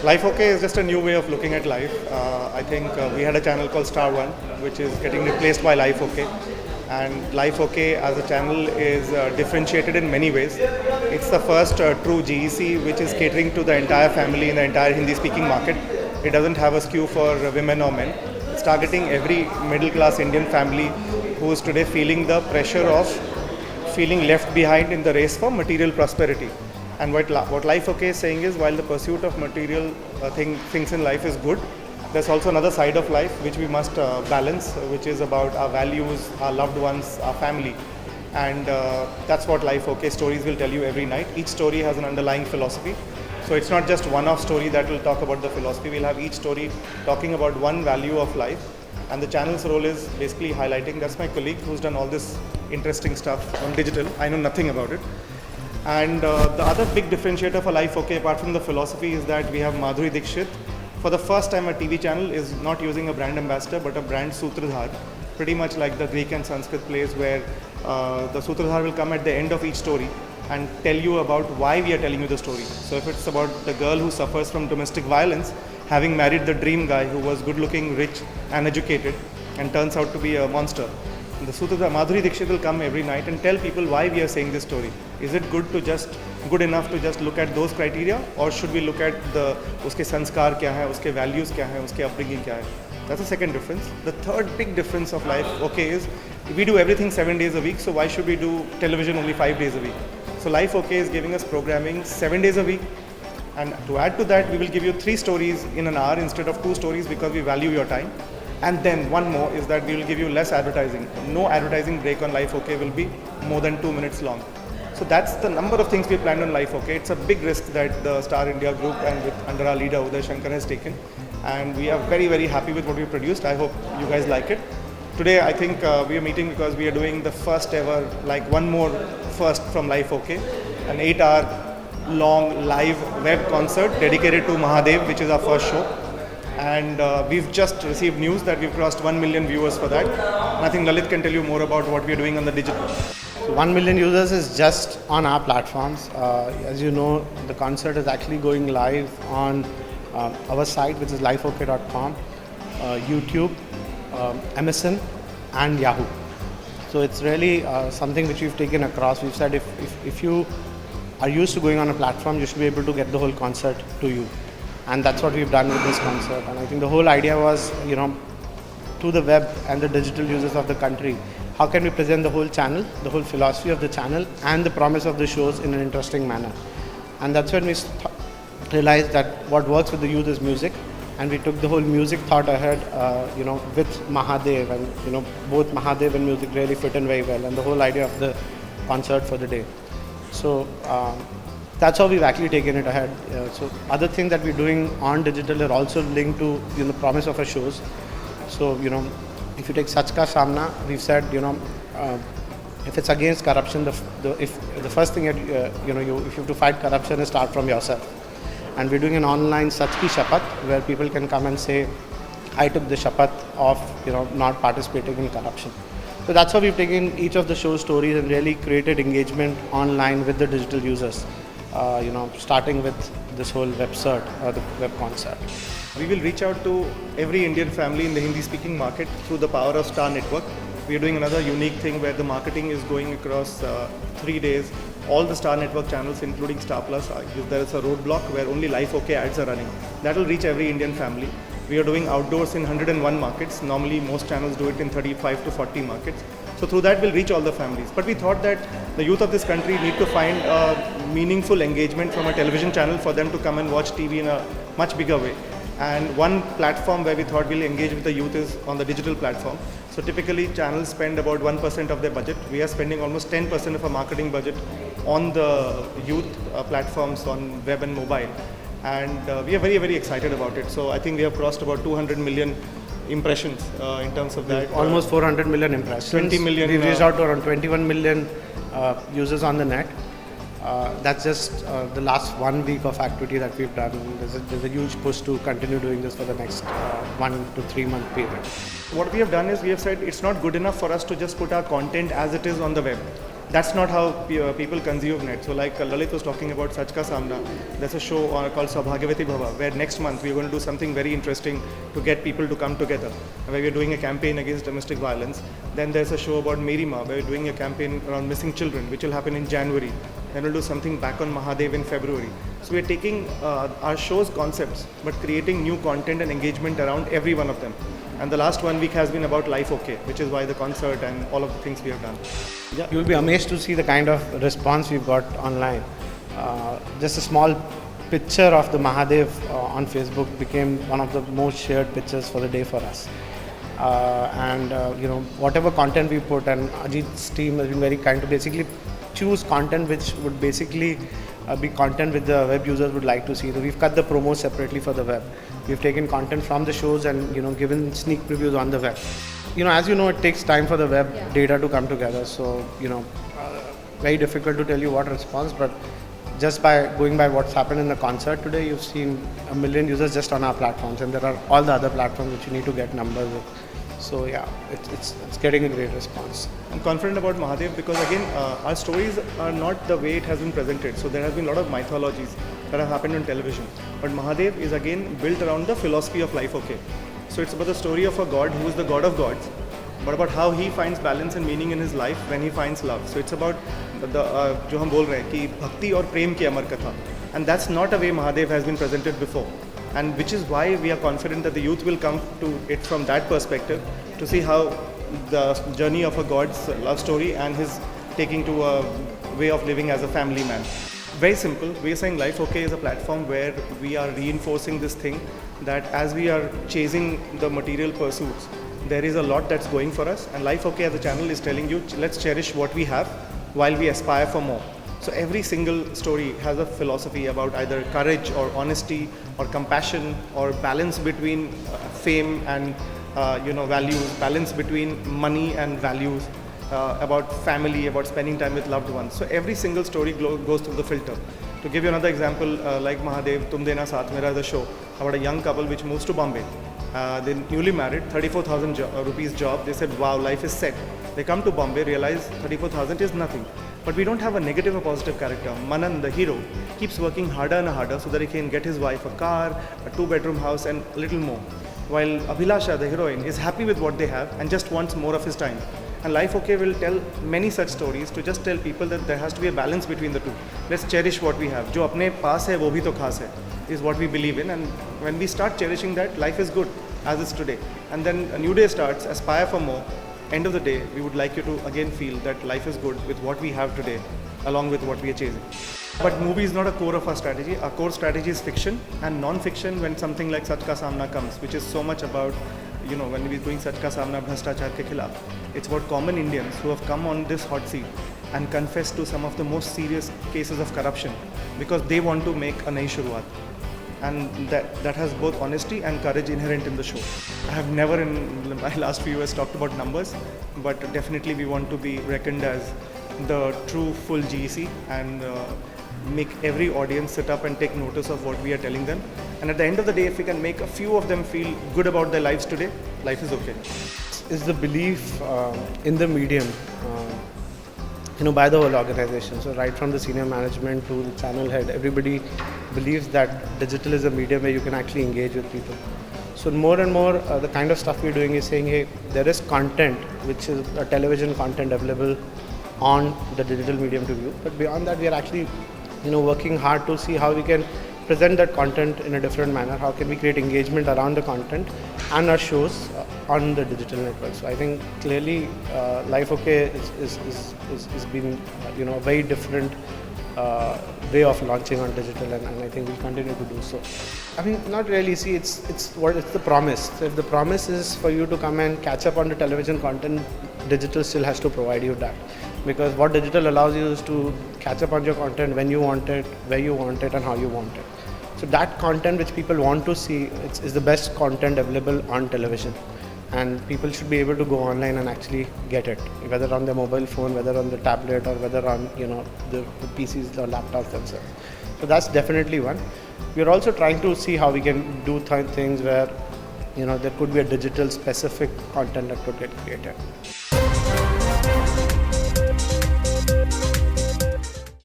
Life OK is just a new way of looking at life. I think we had a channel called Star One, which is getting replaced by Life OK. And Life OK as a channel is differentiated in many ways. It's the first true GEC which is catering to the entire family in the entire Hindi-speaking market. It doesn't have a skew for women or men. It's targeting every middle-class Indian family who is today feeling the pressure of feeling left behind in the race for material prosperity. And what Life OK is saying is, while the pursuit of material things in life is good, there's also another side of life which we must balance, which is about our values, our loved ones, our family. And that's what Life OK stories will tell you every night. Each story has an underlying philosophy. So it's not just one-off story that will talk about the philosophy. We'll have each story talking about one value of life. And the channel's role is basically highlighting. That's my colleague who's done all this interesting stuff on digital. I know nothing about it. And the other big differentiator for Life OK, apart from the philosophy, is that we have Madhuri Dixit. For the first time, a TV channel is not using a brand ambassador, but a brand Sutradhar. Pretty much like the Greek and Sanskrit plays, where the Sutradhar will come at the end of each story and tell you about why we are telling you the story. So if it's about the girl who suffers from domestic violence, having married the dream guy who was good-looking, rich and educated, and turns out to be a monster, the Sutradhar Madhuri Dixit will come every night and tell people why we are saying this story. Is it good enough to just look at those criteria, or should we look at uske sanskar kya hai, uske values kya hai, uske upbringing kya hai? That's the second difference. The third big difference of Life OK is we do everything 7 days a week, so why should we do television only 5 days a week? So Life OK is giving us programming 7 days a week, and to add to that, we will give you 3 stories in an hour instead of 2 stories because we value your time. And then one more is that we will give you less advertising. No advertising break on Life OK will be more than 2 minutes long. So that's the number of things we planned on Life OK. It's a big risk that the Star India group and under our leader Uday Shankar has taken. And we are very, very happy with what we produced. I hope you guys like it. Today I think we are meeting because we are doing the first ever, like one more first from Life OK, an 8-hour long live web concert dedicated to Mahadev, which is our first show. And we've just received news that we've crossed 1 million viewers for that. And I think Lalit can tell you more about what we're doing on the digital. So 1 million users is just on our platforms. As you know, the concert is actually going live on our site, which is lifeok.com, YouTube, MSN and Yahoo. So it's really something which we've taken across. We've said if you are used to going on a platform, you should be able to get the whole concert to you. And that's what we've done with this concert. And I think the whole idea was, to the web and the digital users of the country, how can we present the whole channel, the whole philosophy of the channel and the promise of the shows in an interesting manner. And that's when we realized that what works with the youth is music. And we took the whole music thought ahead, with Mahadev, and both Mahadev and music really fit in very well, and the whole idea of the concert for the day. So that's how we've actually taken it ahead. So other things that we're doing on digital are also linked to the promise of our shows. So if you take Sach Ka Samna, we've said if it's against corruption, the first thing if you have to fight corruption is start from yourself. And we're doing an online Sach Ki Shapath where people can come and say, I took the Shapath of not participating in corruption. So that's how we've taken each of the show stories and really created engagement online with the digital users. Starting with this whole website or the web concert. We will reach out to every Indian family in the Hindi-speaking market through the power of Star Network. We are doing another unique thing where the marketing is going across 3 days. All the Star Network channels, including Star Plus, there is a roadblock where only Life OK ads are running. That will reach every Indian family. We are doing outdoors in 101 markets. Normally, most channels do it in 35 to 40 markets. So through that, we'll reach all the families. But we thought that the youth of this country need to find a meaningful engagement from a television channel for them to come and watch TV in a much bigger way. And one platform where we thought we'll engage with the youth is on the digital platform. So typically, channels spend about 1% of their budget. We are spending almost 10% of our marketing budget on the youth platforms on web and mobile. And we are very, very excited about it. So I think we have crossed about 200 million impressions in terms of that. Almost 400 million impressions. 20 million. We've reached out to around 21 million users on the net. That's just the last 1 week of activity that we've done. There's a huge push to continue doing this for the next 1 to 3 month period. What we have done is we have said it's not good enough for us to just put our content as it is on the web. That's not how people consume net. So like Lalit was talking about Sach Ka Samna, there's a show called Saubhagyavati Bhava, where next month we're going to do something very interesting to get people to come together, where we're doing a campaign against domestic violence. Then there's a show about Meri Ma, where we're doing a campaign around missing children, which will happen in January. Then we'll do something back on Mahadev in February. So we're taking our show's concepts, but creating new content and engagement around every one of them. And the last 1 week has been about Life OK, which is why the concert and all of the things we have done. Yeah, you'll be amazed to see the kind of response we've got online. Just a small picture of the Mahadev on Facebook became one of the most shared pictures for the day for us. Whatever content we put, and Ajit's team has been very kind to basically choose content which would basically be content which the web users would like to see. So we've cut the promos separately for the web. We've taken content from the shows and given sneak previews on the web. As you know, it takes time for the web data to come together. So very difficult to tell you what response, but just by going by what's happened in the concert today, you've seen 1 million users just on our platforms, and there are all the other platforms which you need to get numbers with. So yeah, it's getting a great response. I'm confident about Mahadev because again, our stories are not the way it has been presented. So there has been a lot of mythologies that have happened on television. But Mahadev is again built around the philosophy of Life OK. So it's about the story of a God who is the God of gods, but about how he finds balance and meaning in his life when he finds love. So it's about जो हम बोल रहे हैं कि भक्ति और प्रेम की अमर कथा. And that's not a way Mahadev has been presented before. And which is why we are confident that the youth will come to it from that perspective to see how the journey of a God's love story and his taking to a way of living as a family man. Very simple. We are saying Life OK is a platform where we are reinforcing this thing that as we are chasing the material pursuits, there is a lot that's going for us. And Life OK as a channel is telling you, let's cherish what we have while we aspire for more. So every single story has a philosophy about either courage or honesty or compassion or balance between fame and values, balance between money and values, about family, about spending time with loved ones. So every single story goes through the filter. To give you another example, like Mahadev, Tum Dena Saath Mera, the show about a young couple which moves to Bombay. They're newly married, 34,000 rupees job. They said, wow, life is set. They come to Bombay, realize 34,000 is nothing. But we don't have a negative or positive character. Manan, the hero, keeps working harder and harder so that he can get his wife a car, a 2-bedroom house and a little more. While Abhilasha, the heroine, is happy with what they have and just wants more of his time. And Life OK will tell many such stories to just tell people that there has to be a balance between the two. Let's cherish what we have. Jo apne paas hai, wo bhi to khaas hai, is what we believe in. And when we start cherishing that, life is good as it's today. And then a new day starts, aspire for more. End of the day, we would like you to again feel that life is good with what we have today, along with what we are chasing. But movie is not a core of our strategy. Our core strategy is fiction and non-fiction when something like Sach Ka Samna comes, which is so much about, when we're doing Sach Ka Samna Bhrashtachar ke khilaf, it's about common Indians who have come on this hot seat and confessed to some of the most serious cases of corruption because they want to make a nayi shuruaat. And that has both honesty and courage inherent in the show. I have never in my last few years talked about numbers, but definitely we want to be reckoned as the true full GEC and make every audience sit up and take notice of what we are telling them. And at the end of the day, if we can make a few of them feel good about their lives today, life is okay. Is the belief in the medium by the whole organization. So right from the senior management to the channel head, everybody believes that digital is a medium where you can actually engage with people. So more and more the kind of stuff we're doing is saying, hey, there is content which is a television content available on the digital medium to view. But beyond that, we are actually working hard to see how we can present that content in a different manner. How can we create engagement around the content and our shows on the digital network? So I think clearly Life OK is been a very different way of launching on digital, and I think we'll continue to do so. I mean, not really. See, it's the promise. So if the promise is for you to come and catch up on the television content, digital still has to provide you that. Because what digital allows you is to catch up on your content when you want it, where you want it, and how you want it. So that content which people want to see is the best content available on television. And people should be able to go online and actually get it, whether on their mobile phone, whether on the tablet, or whether on the PCs or laptops themselves. So that's definitely one. We're also trying to see how we can do things where there could be a digital specific content that could get created.